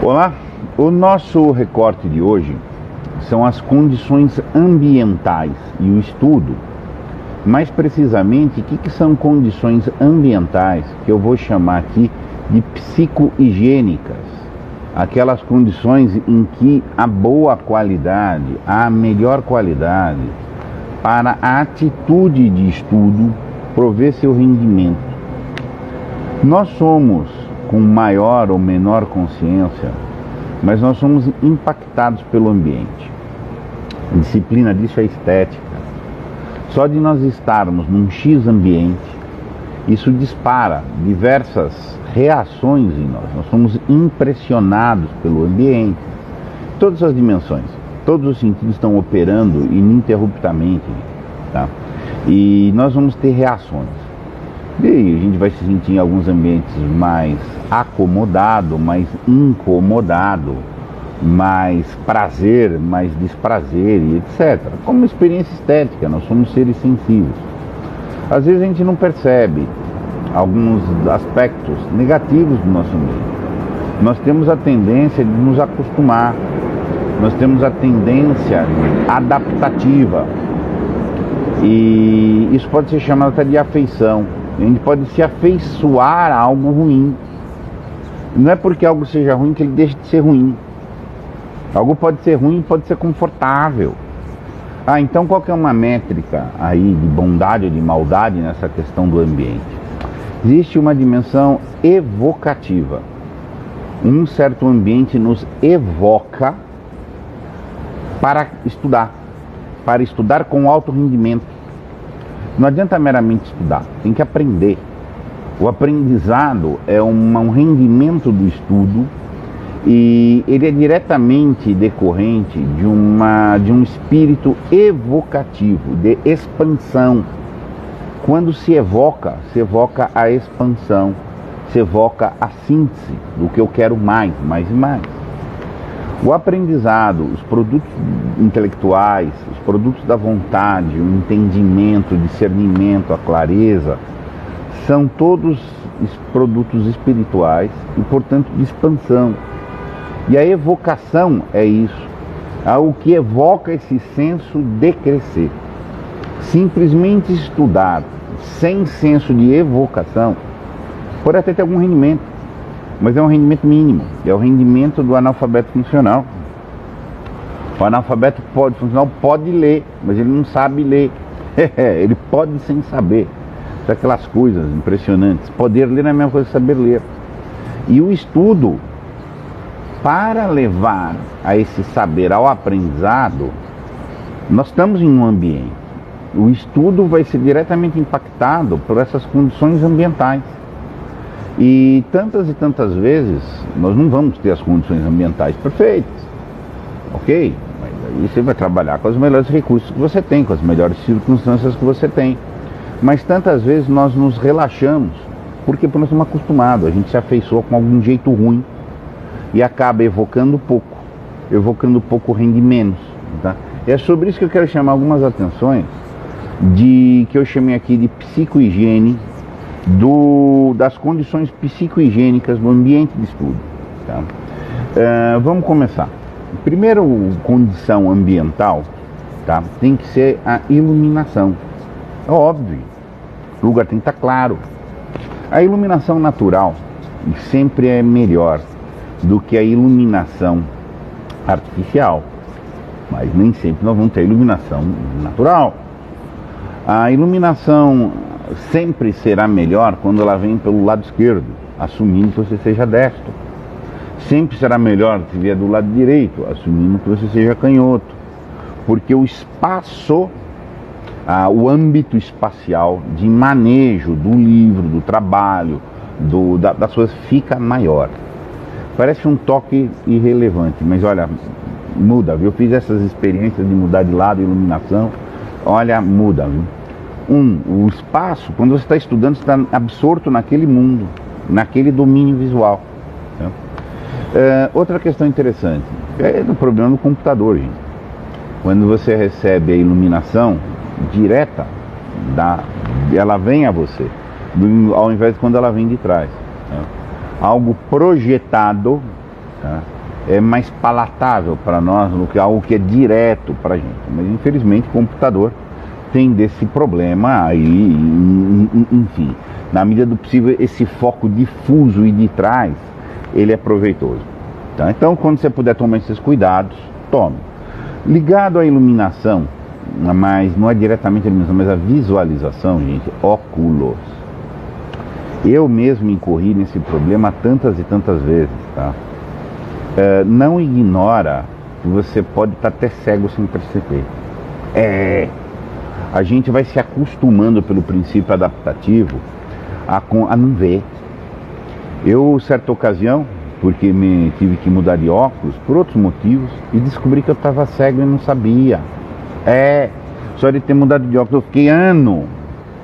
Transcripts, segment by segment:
Olá, o nosso recorte de hoje são as condições ambientais e o estudo. Mais precisamente, o que são condições ambientais que eu vou chamar aqui de psicohigiênicas? Aquelas condições em que a boa qualidade, a melhor qualidade para a atitude de estudo prover seu rendimento. Nós somos com maior ou menor consciência, mas nós somos impactados pelo ambiente. A disciplina disso é estética. Só de nós estarmos num X ambiente, isso dispara diversas reações em nós. Nós somos impressionados pelo ambiente, todas as dimensões, todos os sentidos estão operando ininterruptamente, tá? E nós vamos ter reações. E a gente vai se sentir em alguns ambientes mais acomodado, mais incomodado, mais prazer, mais desprazer e etc. Como experiência estética, nós somos seres sensíveis. Às vezes a gente não percebe alguns aspectos negativos do nosso meio. Nós temos a tendência de nos acostumar, nós temos a tendência adaptativa. E isso pode ser chamado até de afeição. A gente pode se afeiçoar a algo ruim. Não é porque algo seja ruim que ele deixa de ser ruim. Algo pode ser ruim, pode ser confortável. Então qual que é uma métrica aí de bondade ou de maldade nessa questão do ambiente? Existe uma dimensão evocativa. Um certo ambiente nos evoca para estudar com alto rendimento. Não adianta meramente estudar, tem que aprender. O aprendizado é um rendimento do estudo e ele é diretamente decorrente de um espírito evocativo, de expansão. Quando se evoca a expansão, se evoca a síntese do que eu quero mais e mais. O aprendizado, os produtos intelectuais, os produtos da vontade, o entendimento, o discernimento, a clareza, são todos produtos espirituais e, portanto, de expansão. E a evocação é isso, o que evoca esse senso de crescer. Simplesmente estudar sem senso de evocação pode até ter algum rendimento, mas é um rendimento mínimo, é o rendimento do analfabeto funcional. O analfabeto funcional pode ler, mas ele não sabe ler. Ele pode sem saber. São aquelas coisas impressionantes. Poder ler não é a mesma coisa que saber ler. E o estudo, para levar a esse saber ao aprendizado, nós estamos em um ambiente. O estudo vai ser diretamente impactado por essas condições ambientais. E tantas vezes nós não vamos ter as condições ambientais perfeitas, ok? Mas aí você vai trabalhar com os melhores recursos que você tem, com as melhores circunstâncias que você tem. Mas tantas vezes nós nos relaxamos, porque nós estamos acostumados, a gente se afeiçoa com algum jeito ruim e acaba evocando pouco rende menos, tá? É sobre isso que eu quero chamar algumas atenções, que eu chamei aqui de psicohigiene, das condições psicohigiênicas do ambiente de estudo, tá? Vamos começar. Primeiro, condição ambiental, tá? Tem que ser a iluminação. É óbvio, o lugar tem que estar claro. A iluminação natural sempre é melhor do que a iluminação artificial, mas nem sempre nós vamos ter iluminação natural. A iluminação sempre será melhor quando ela vem pelo lado esquerdo, assumindo que você seja destro. Sempre será melhor se vier do lado direito, assumindo que você seja canhoto. Porque o espaço, o âmbito espacial de manejo do livro, do trabalho, das coisas fica maior. Parece um toque irrelevante, mas olha, muda, viu? Eu fiz essas experiências de mudar de lado, iluminação, olha, muda, viu? O espaço, quando você está estudando, você está absorto naquele mundo, naquele domínio visual, né? Outra questão interessante é do problema do computador, gente. Quando você recebe a iluminação direta, ela vem a você, ao invés de quando ela vem de trás, né? Algo projetado tá? É mais palatável para nós do que algo que é direto para a gente. Mas infelizmente o computador tem desse problema aí, enfim. Na medida do possível, esse foco difuso e de trás, ele é proveitoso. Tá? Então, quando você puder tomar esses cuidados, tome. Ligado à iluminação, mas não é diretamente a iluminação, mas a visualização, gente, óculos. Eu mesmo incorri nesse problema tantas e tantas vezes, tá? Não ignora que você pode estar até cego sem perceber. A gente vai se acostumando pelo princípio adaptativo a não ver. Eu, certa ocasião, porque tive que mudar de óculos por outros motivos, e descobri que eu estava cego e não sabia. Só de ter mudado de óculos, eu fiquei ano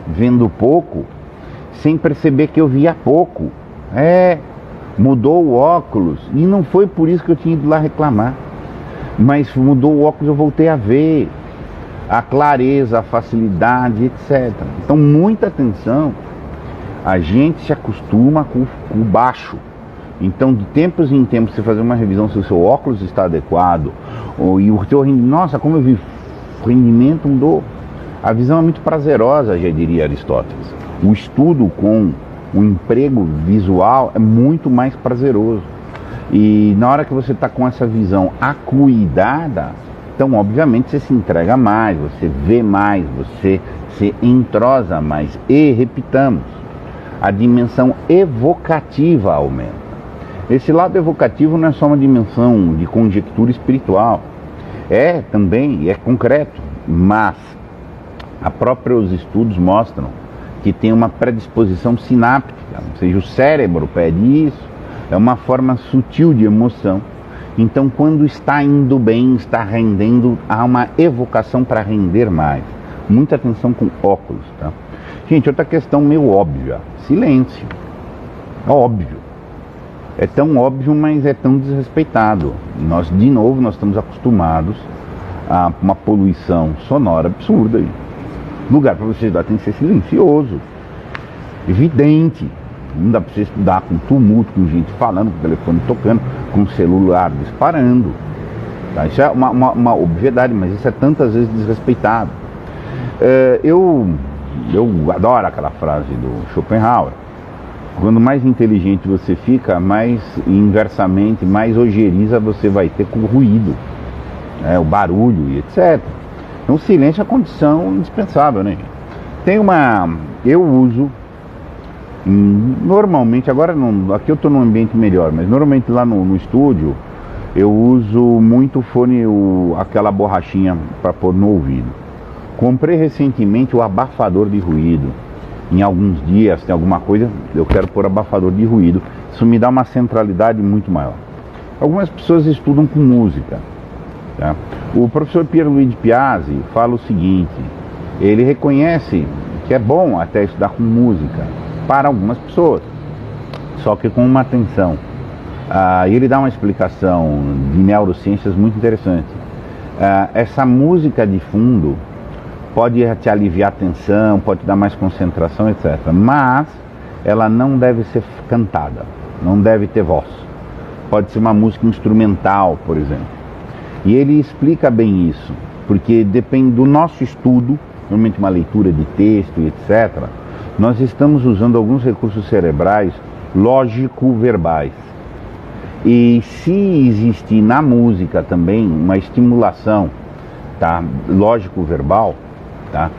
vendo pouco, sem perceber que eu via pouco. Mudou o óculos, e não foi por isso que eu tinha ido lá reclamar, mas mudou o óculos, eu voltei a ver a clareza, a facilidade, etc. Então, muita atenção. A gente se acostuma com o baixo. Então, de tempos em tempos, você fazer uma revisão se o seu óculos está adequado, e o teu rendimento, nossa, como eu vi, o rendimento mudou. A visão é muito prazerosa, já diria Aristóteles. O estudo com o emprego visual é muito mais prazeroso. E na hora que você está com essa visão acuidada, então obviamente você se entrega mais, você vê mais, você se entrosa mais. E repitamos, a dimensão evocativa aumenta. Esse lado evocativo não é só uma dimensão de conjectura espiritual, também, é concreto, mas próprios estudos mostram que tem uma predisposição sináptica, ou seja, o cérebro pede isso, é uma forma sutil de emoção. Então, quando está indo bem, está rendendo, há uma evocação para render mais. Muita atenção com óculos, tá? Gente, outra questão meio óbvia, silêncio. É óbvio. É tão óbvio, mas é tão desrespeitado. Nós estamos acostumados a uma poluição sonora absurda aí. Lugar para você estudar tem que ser silencioso, evidente. Não dá para você estudar com tumulto, com gente falando, com o telefone tocando, com o celular disparando. Tá? Isso é uma obviedade, mas isso é tantas vezes desrespeitado. Eu adoro aquela frase do Schopenhauer. Quando mais inteligente você fica, mais inversamente, mais ojeriza você vai ter com o ruído, o barulho e etc. Então o silêncio é a condição indispensável, né? Eu uso, normalmente, agora aqui eu estou num ambiente melhor, mas normalmente lá no estúdio, eu uso muito fone, aquela borrachinha para pôr no ouvido. Comprei recentemente o abafador de ruído. Em alguns dias, tem alguma coisa, eu quero pôr abafador de ruído. Isso me dá uma centralidade muito maior. Algumas pessoas estudam com música. Tá? O professor Pierluigi Piazzi fala o seguinte, ele reconhece que é bom até estudar com música para algumas pessoas, só que com uma atenção. Ele dá uma explicação de neurociências muito interessante. Essa música de fundo pode te aliviar a tensão, pode te dar mais concentração, etc. Mas ela não deve ser cantada, não deve ter voz. Pode ser uma música instrumental, por exemplo. E ele explica bem isso, porque depende do nosso estudo, normalmente uma leitura de texto, etc. Nós estamos usando alguns recursos cerebrais lógico-verbais. E se existir na música também uma estimulação, tá, lógico-verbal, tá,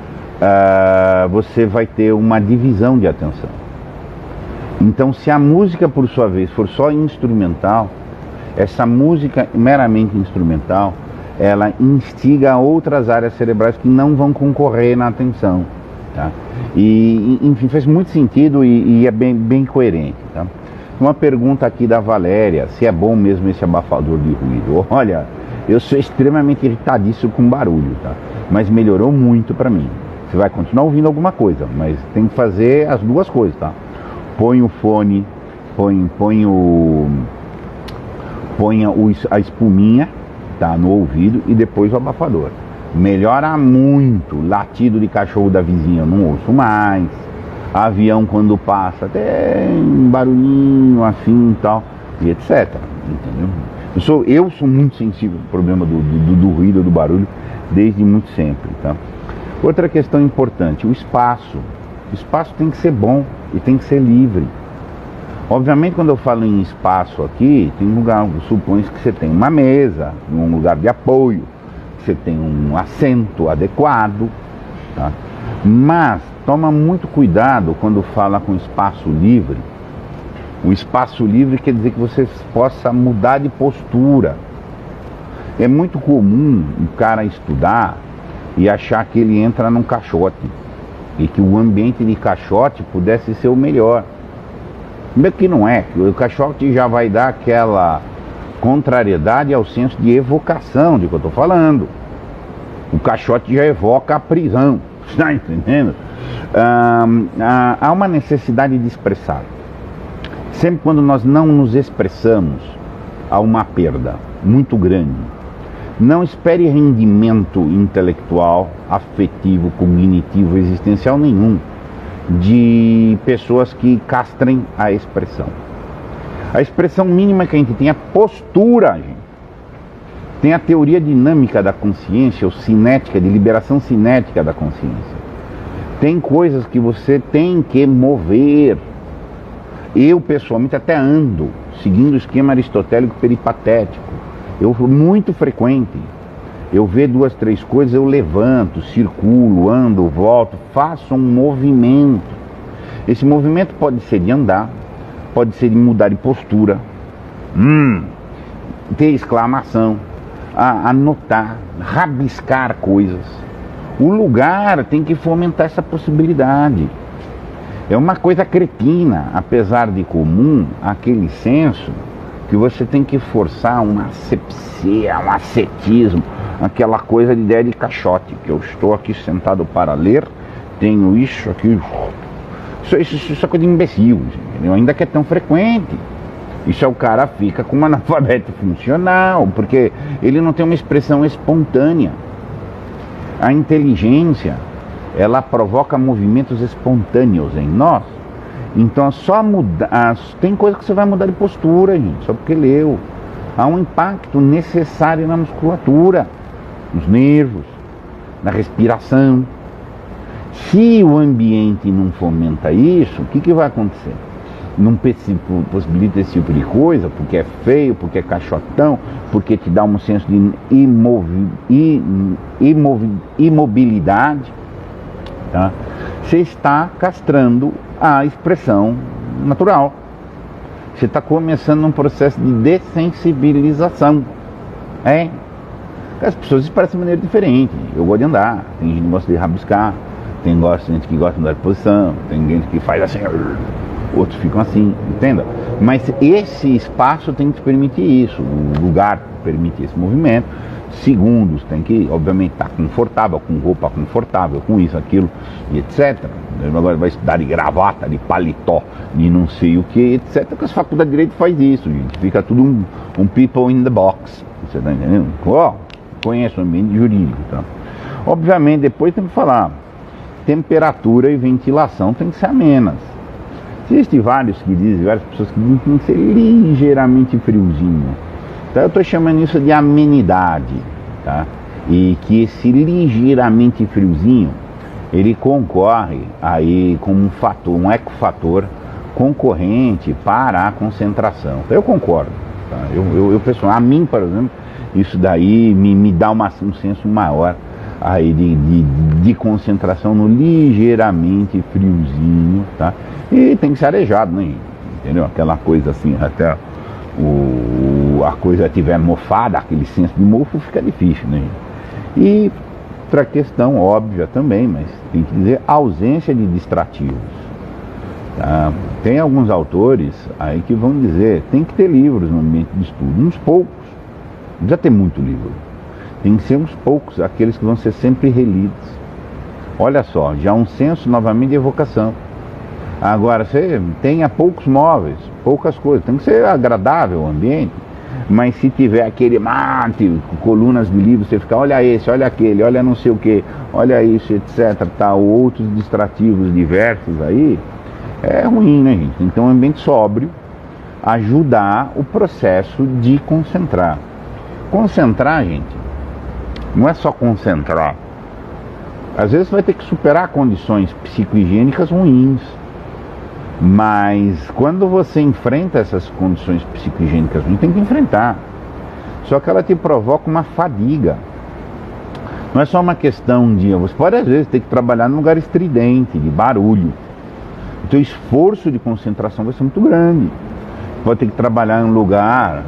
você vai ter uma divisão de atenção. Então, se a música, por sua vez, for só instrumental, essa música meramente instrumental, ela instiga outras áreas cerebrais que não vão concorrer na atenção. Tá? E, enfim, faz muito sentido e é bem coerente. Tá? Uma pergunta aqui da Valéria, se é bom mesmo esse abafador de ruído. Olha, eu sou extremamente irritadíssimo com barulho, tá? Mas melhorou muito para mim. Você vai continuar ouvindo alguma coisa, mas tem que fazer as duas coisas, tá? Põe o fone, põe a espuminha, tá, no ouvido, e depois o abafador. Melhora muito. Latido de cachorro da vizinha eu não ouço mais. Avião quando passa, até um barulhinho assim e tal. e etc. Entendeu? Eu sou muito sensível ao problema do ruído, do barulho, desde muito sempre. Tá? Outra questão importante, o espaço. O espaço tem que ser bom e tem que ser livre. Obviamente, quando eu falo em espaço aqui, tem um lugar, supõe que você tem uma mesa, um lugar de apoio, você tem um assento adequado, tá? Mas toma muito cuidado quando fala com espaço livre. O espaço livre quer dizer que você possa mudar de postura. É muito comum o cara estudar e achar que ele entra num caixote e que o ambiente de caixote pudesse ser o melhor. Primeiro que não é, o caixote já vai dar aquela contrariedade ao senso de evocação de que eu estou falando. O caixote já evoca a prisão, está entendendo? Há uma necessidade de expressar. Sempre quando nós não nos expressamos, há uma perda muito grande. Não espere rendimento intelectual, afetivo, cognitivo, existencial nenhum de pessoas que castrem a expressão. A expressão mínima que a gente tem é postura, gente. Tem a teoria dinâmica da consciência, ou cinética, de liberação cinética da consciência. Tem coisas que você tem que mover. Eu, pessoalmente, até ando seguindo o esquema aristotélico peripatético. Muito frequente. Eu vejo 2, 3 coisas, eu levanto, circulo, ando, volto, faço um movimento. Esse movimento pode ser de andar, pode ser de mudar de postura, ter exclamação, anotar, rabiscar coisas. O lugar tem que fomentar essa possibilidade. É uma coisa cretina, apesar de comum, aquele senso que você tem que forçar uma asepsia, um ascetismo, aquela coisa de ideia de caixote, que eu estou aqui sentado para ler, tenho isso aqui. Isso é coisa de imbecil, entendeu? Ainda que é tão frequente. Isso é o cara fica com um analfabeto funcional, porque ele não tem uma expressão espontânea. A inteligência, ela provoca movimentos espontâneos em nós. Então só mudar, tem coisa que você vai mudar de postura, gente, só porque leu. Há um impacto necessário na musculatura, nos nervos, na respiração. Se o ambiente não fomenta isso, o que vai acontecer? Não possibilita esse tipo de coisa, porque é feio, porque é caixotão, porque te dá um senso de imobilidade, tá? Você está castrando a expressão natural. Você está começando um processo de dessensibilização. As pessoas se parecem de maneira diferente. Eu gosto de andar, tem gente que gosta de rabiscar, tem gente que gosta de mudar de posição, tem gente que faz assim, outros ficam assim, entenda? Mas esse espaço tem que permitir isso, o lugar permite esse movimento. Segundos, tem que, obviamente, estar confortável, com roupa confortável, com isso, aquilo, e etc. Agora vai estudar de gravata, de paletó, de não sei o que, etc. Porque as faculdades de Direito faz isso, gente. Fica tudo um people in the box. Você está entendendo? Conheço o ambiente jurídico, tá? Obviamente, depois tem que falar, temperatura e ventilação tem que ser amenas. Existem vários que dizem, várias pessoas que dizem que tem que ser ligeiramente friozinho. Então eu estou chamando isso de amenidade, tá? E que esse ligeiramente friozinho, ele concorre aí como um fator, um ecofator concorrente para a concentração. Eu concordo, tá? Eu pessoal, a mim, por exemplo, isso daí me dá um senso maior aí de concentração no ligeiramente friozinho, tá? E tem que ser arejado, né? Entendeu? Aquela coisa assim, até a coisa estiver mofada, aquele senso de mofo, fica difícil, né? E outra questão óbvia também, mas tem que dizer, ausência de distrativos. Tá? Tem alguns autores aí que vão dizer, tem que ter livros no ambiente de estudo, uns poucos, não precisa ter muito livro, tem que ser uns poucos, aqueles que vão ser sempre relidos. Olha só, já um senso novamente de evocação. Agora, você tenha poucos móveis, poucas coisas, tem que ser agradável o ambiente, mas se tiver aquele mate, colunas de livros, você fica, olha esse, olha aquele, olha não sei o que, olha isso, etc, tal, outros distrativos diversos aí, é ruim, né, gente? Então, um ambiente sóbrio, ajudar o processo de concentrar. Concentrar, gente, não é só concentrar. Às vezes você vai ter que superar condições psicohigiênicas ruins. Mas quando você enfrenta essas condições psicohigiênicas ruins, tem que enfrentar. Só que ela te provoca uma fadiga. Não é só uma questão de... Você pode às vezes ter que trabalhar num lugar estridente, de barulho. O teu esforço de concentração vai ser muito grande. Pode ter que trabalhar em um lugar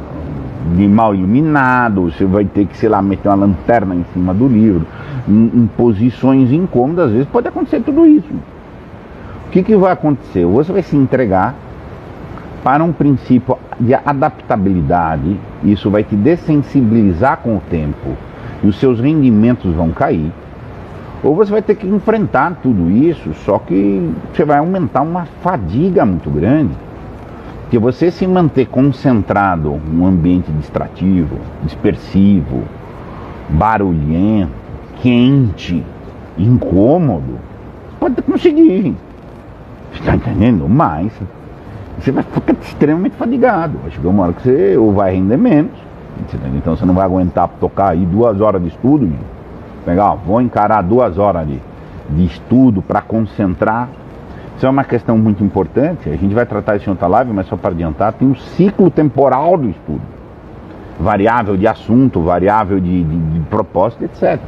de mal iluminado, você vai ter que, sei lá, meter uma lanterna em cima do livro, em posições incômodas, às vezes pode acontecer tudo isso. O que vai acontecer? Você vai se entregar para um princípio de adaptabilidade, isso vai te dessensibilizar com o tempo e os seus rendimentos vão cair, ou você vai ter que enfrentar tudo isso, só que você vai aumentar uma fadiga muito grande. Porque você se manter concentrado num ambiente distrativo, dispersivo, barulhento, quente, incômodo, pode conseguir. Você está entendendo? Mas você vai ficar extremamente fadigado. Vai chegar uma hora que você ou vai render menos. Então você não vai aguentar tocar aí 2 horas de estudo. Legal, vou encarar 2 horas de estudo para concentrar. Isso é uma questão muito importante, a gente vai tratar isso em outra live, mas só para adiantar, tem um ciclo temporal do estudo. Variável de assunto, variável de propósito, etc.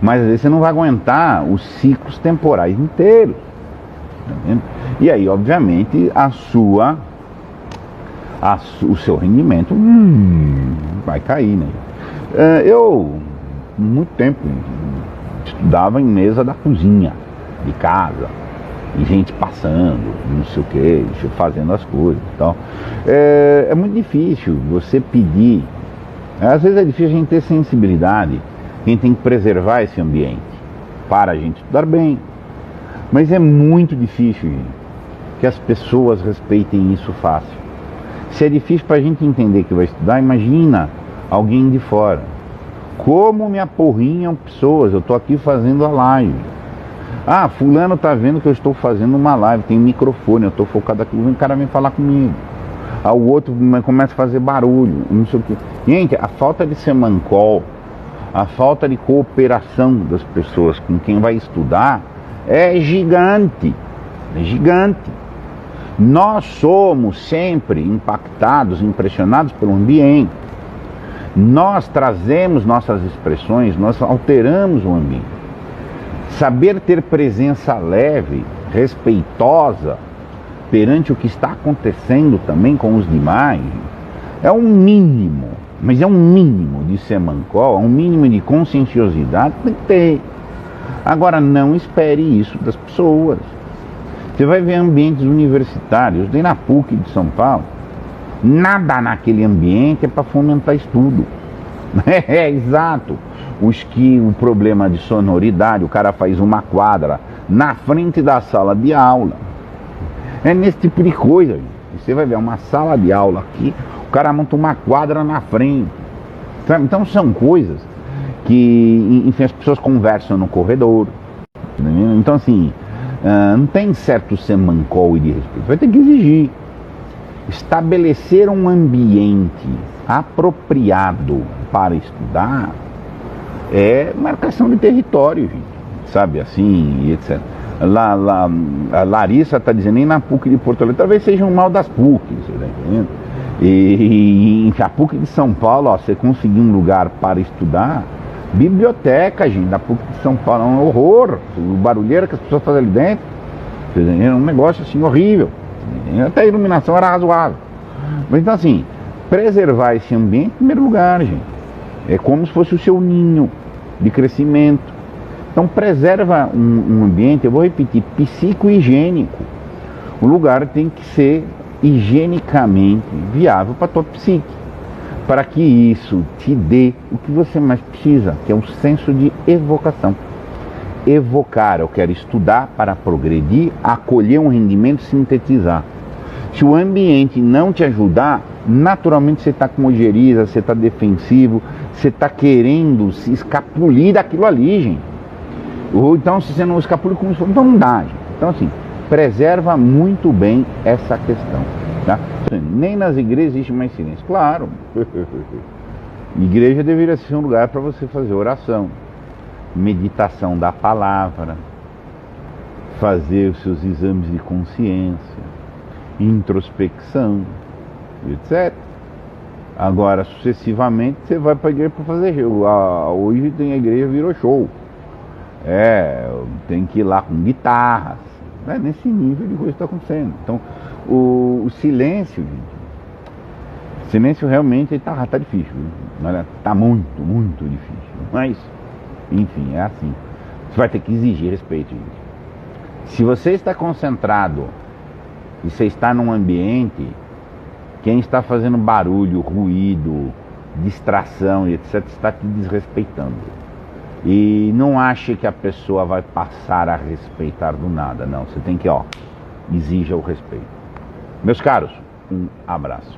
Mas às vezes você não vai aguentar os ciclos temporais inteiros. Tá vendo? E aí, obviamente, o seu rendimento vai cair, né? Eu, muito tempo, estudava em mesa da cozinha, de casa. E gente passando, não sei o que, fazendo as coisas e tal. É muito difícil você pedir. Às vezes é difícil a gente ter sensibilidade. A gente tem que preservar esse ambiente para a gente estudar bem. Mas é muito difícil, gente, que as pessoas respeitem isso fácil. Se é difícil para a gente entender que vai estudar, imagina alguém de fora. Como me aporrinham pessoas, eu estou aqui fazendo a live. Ah, fulano está vendo que eu estou fazendo uma live, tem um microfone, eu estou focado aqui, o cara vem falar comigo. Ah, o outro começa a fazer barulho, não sei o quê. Gente, a falta de semancol, a falta de cooperação das pessoas com quem vai estudar é gigante, é gigante. Nós somos sempre impactados, impressionados pelo ambiente. Nós trazemos nossas expressões, nós alteramos o ambiente. Saber ter presença leve, respeitosa, perante o que está acontecendo também com os demais, é um mínimo, mas é um mínimo de semancol, é um mínimo de conscienciosidade que tem que ter. Agora, não espere isso das pessoas. Você vai ver ambientes universitários, tem na PUC de São Paulo, nada naquele ambiente é para fomentar estudo. É exato. O problema de sonoridade, o cara faz uma quadra na frente da sala de aula. É nesse tipo de coisa, gente. Você vai ver uma sala de aula aqui, o cara monta uma quadra na frente. Sabe? Então são coisas que, enfim, as pessoas conversam no corredor. Entendeu? Então assim, não tem certo semancol e de respeito. Vai ter que exigir. Estabelecer um ambiente apropriado para estudar é marcação de território, gente, sabe, assim, etc. A Larissa está dizendo, nem na PUC de Porto Alegre, talvez seja um mal das PUC, você tá entendendo? E a PUC de São Paulo, ó, você conseguir um lugar para estudar, biblioteca, gente, da PUC de São Paulo, é um horror, o barulheiro que as pessoas fazem ali dentro, você tá entendendo? É um negócio assim horrível, até a iluminação era razoável. Mas então assim, preservar esse ambiente em primeiro lugar, gente. É como se fosse o seu ninho de crescimento. Então preserva um ambiente, eu vou repetir, psico-higiênico. O lugar tem que ser higienicamente viável para a tua psique. Para que isso te dê o que você mais precisa, que é um senso de evocação. Evocar, eu quero estudar para progredir, acolher um rendimento, sintetizar. Se o ambiente não te ajudar, naturalmente você está com ojeriza, você está defensivo, você está querendo se escapulir daquilo ali, gente. Ou então, se você não escapule com isso, então não dá, gente. Então assim, preserva muito bem essa questão. Tá? Nem nas igrejas existe mais silêncio. Claro. Igreja deveria ser um lugar para você fazer oração, meditação da palavra, fazer os seus exames de consciência, introspecção, etc. Agora, sucessivamente, você vai para a igreja para fazer show. Hoje tem a igreja virou show. Tem que ir lá com guitarras. Nesse nível de coisa que está acontecendo. Então, o silêncio, gente, silêncio realmente está difícil. Está muito, muito difícil. Mas, enfim, é assim. Você vai ter que exigir respeito, gente. Se você está concentrado e você está num ambiente, quem está fazendo barulho, ruído, distração e etc., está te desrespeitando. E não ache que a pessoa vai passar a respeitar do nada. Não, você tem que, exija o respeito. Meus caros, um abraço.